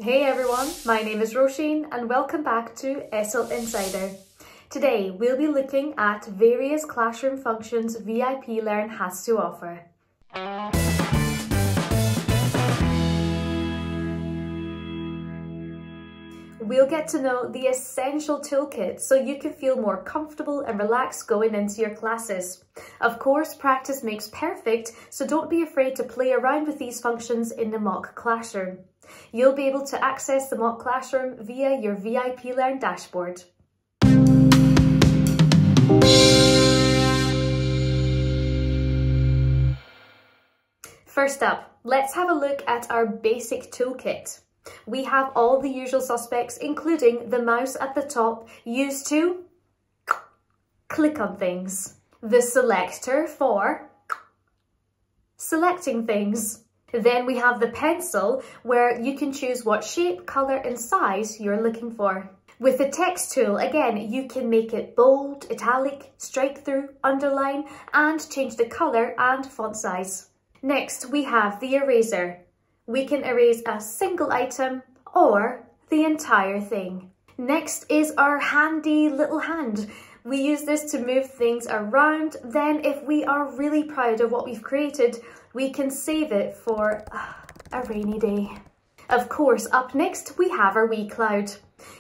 Hey everyone, my name is Roisin and welcome back to ESL Insider. Today we'll be looking at various classroom functions VIPLearn has to offer. We'll get to know the essential toolkit so you can feel more comfortable and relaxed going into your classes. Of course, practice makes perfect, so don't be afraid to play around with these functions in the mock classroom. You'll be able to access the mock classroom via your VIPLearn dashboard. First up, let's have a look at our basic toolkit. We have all the usual suspects, including the mouse at the top used to click on things, the selector for selecting things. Then we have the pencil, where you can choose what shape, colour and size you're looking for. With the text tool, again, you can make it bold, italic, strike through, underline and change the colour and font size. Next, we have the eraser. We can erase a single item or the entire thing. Next is our handy little hand. We use this to move things around. Then if we are really proud of what we've created, we can save it for a rainy day. Of course, up next we have our wee cloud.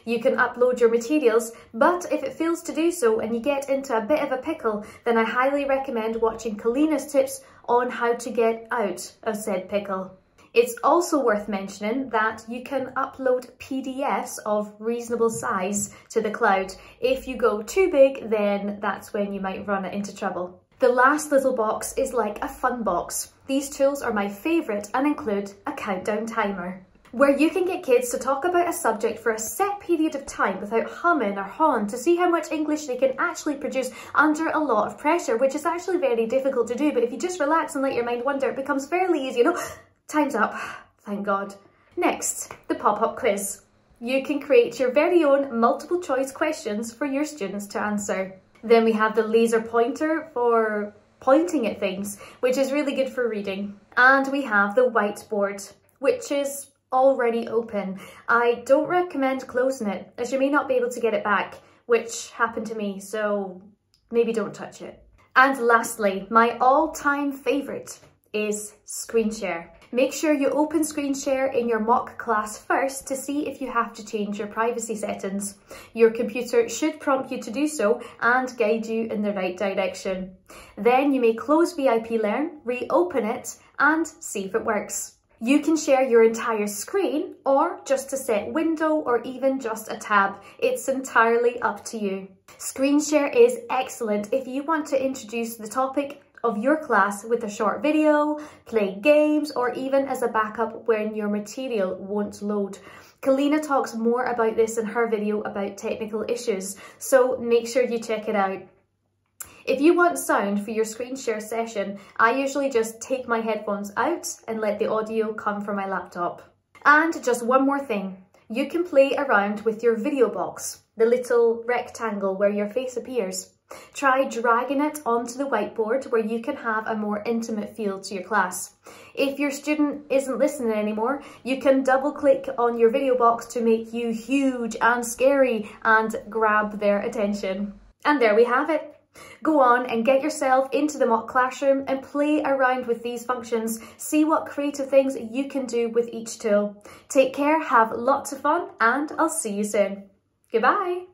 You can upload your materials, but if it fails to do so and you get into a bit of a pickle, then I highly recommend watching Kalina's tips on how to get out of said pickle. It's also worth mentioning that you can upload PDFs of reasonable size to the cloud. If you go too big, then that's when you might run into trouble. The last little box is like a fun box. These tools are my favourite and include a countdown timer, where you can get kids to talk about a subject for a set period of time without humming or hawing to see how much English they can actually produce under a lot of pressure, which is actually very difficult to do. But if you just relax and let your mind wander, it becomes fairly easy, Time's up, thank God. Next, the pop-up quiz. You can create your very own multiple choice questions for your students to answer. Then we have the laser pointer for pointing at things, which is really good for reading. And we have the whiteboard, which is already open. I don't recommend closing it, as you may not be able to get it back, which happened to me, so maybe don't touch it. And lastly, my all-time favourite is screen share. Make sure you open screen share in your mock class first to see if you have to change your privacy settings. Your computer should prompt you to do so and guide you in the right direction. Then you may close VIPLearn, reopen it and see if it works. You can share your entire screen or just a set window or even just a tab. It's entirely up to you. Screen share is excellent if you want to introduce the topic of your class with a short video, play games, or even as a backup when your material won't load. Kalina talks more about this in her video about technical issues, so make sure you check it out. If you want sound for your screen share session, I usually just take my headphones out and let the audio come from my laptop. And just one more thing, you can play around with your video box, the little rectangle where your face appears. Try dragging it onto the whiteboard where you can have a more intimate feel to your class. If your student isn't listening anymore, you can double click on your video box to make you huge and scary and grab their attention. And there we have it. Go on and get yourself into the mock classroom and play around with these functions. See what creative things you can do with each tool. Take care, have lots of fun, and I'll see you soon. Goodbye.